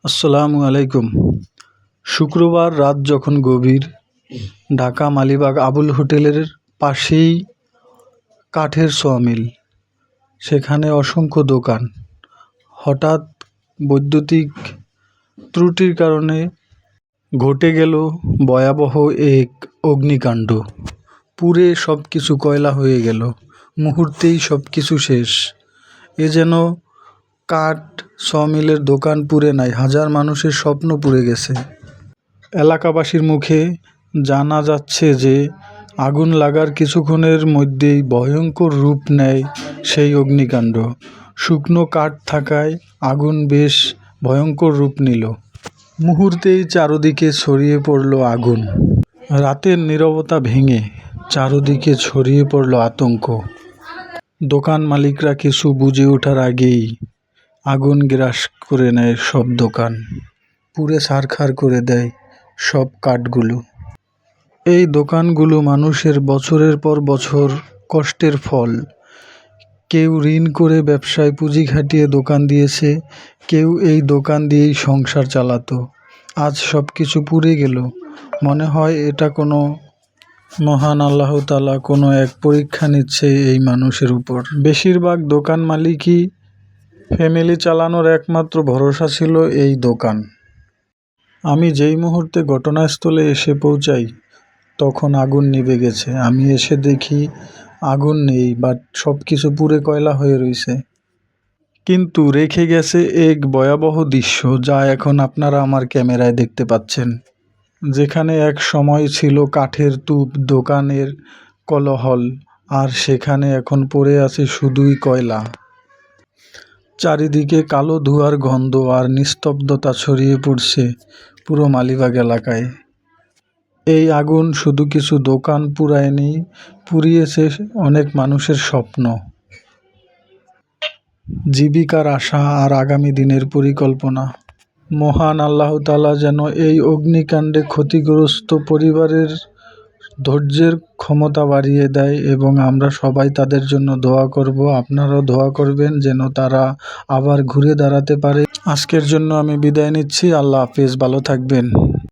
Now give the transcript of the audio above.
আসসালামু আলাইকুম। শুক্রবার রাত যখন গভীর, ঢাকা মালিবাগ আবুল হোটেলের পাশেই কাঠের সমিল, সেখানে অসংখ্য দোকান। হঠাৎ বৈদ্যুতিক ত্রুটির কারণে ঘটে গেল ভয়াবহ এক অগ্নিকাণ্ড। পুড়ে সব কিছু কয়লা হয়ে গেল, মুহূর্তেই সব কিছু শেষ। এ যেন কাঠ সমিলের দোকান পুড়ে নাই, হাজার মানুষের স্বপ্ন পুড়ে গেছে। এলাকাবাসীর মুখে জানা যাচ্ছে যে আগুন লাগার কিছুক্ষণের মধ্যেই ভয়ঙ্কর রূপ নেয় সেই অগ্নিকাণ্ড। শুকনো কাঠ থাকায় আগুন বেশ ভয়ঙ্কর রূপ নিল। মুহূর্তেই চারদিকে ছড়িয়ে পড়ল আগুন। রাতের নীরবতা ভেঙে চারদিকে ছড়িয়ে পড়ল আতঙ্ক। দোকান মালিকরা কিছু বুঝে ওঠার আগেই আগুন গ্রাস করে নেয় সব দোকান, পুড়ে ছারখার করে দেয় সব কাঠগুলো। এই দোকানগুলো মানুষের বছরের পর বছর কষ্টের ফল। কেউ ঋণ করে ব্যবসায় পুঁজি খাটিয়ে দোকান দিয়েছে, কেউ এই দোকান দিয়েই সংসার চালাতো। আজ সব কিছু পুড়ে গেল। মনে হয় এটা কোনো মহান আল্লাহ তাআলা কোনো এক পরীক্ষা নিচ্ছে এই মানুষের উপর। বেশিরভাগ দোকান মালিকই ফ্যামিলি চালানোর একমাত্র ভরসা ছিল এই দোকান। আমি যেই মুহূর্তে ঘটনাস্থলে এসে পৌঁছাই তখন আগুন নিভে গেছে। আমি এসে দেখি আগুন নেই, বাট সব কিছু পুড়ে কয়লা হয়ে রয়েছে। কিন্তু রেখে গেছে এক ভয়াবহ দৃশ্য, যা এখন আপনারা আমার ক্যামেরায় দেখতে পাচ্ছেন। যেখানে এক সময় ছিল কাঠের তুপ, দোকানের কোলাহল, আর সেখানে এখন পড়ে আছে শুধুই কয়লা। চারিদিকে কালো ধোঁয়ার গন্ধ আর নিস্তব্ধতা ছড়িয়ে পড়ছে পুরো মালিবাগ এলাকায়। এই আগুন শুধু কিছু দোকান পুড়ায়নি, পুড়িয়েছে অনেক মানুষের স্বপ্ন, জীবিকার আশা আর আগামী দিনের পরিকল্পনা। মহান আল্লাহ তাআলা যেন এই অগ্নিকাণ্ডে ক্ষতিগ্রস্ত পরিবারের ধৈর্যের ক্ষমতা বাড়িয়ে দেয়, এবং আমরা সবাই তাদের জন্য দোয়া করব। আপনারাও দোয়া করবেন যেন তারা আবার ঘুরে দাঁড়াতে পারে। আজকের জন্য আমি বিদায় নিচ্ছি। আল্লাহ হাফেজ, ভালো থাকবেন।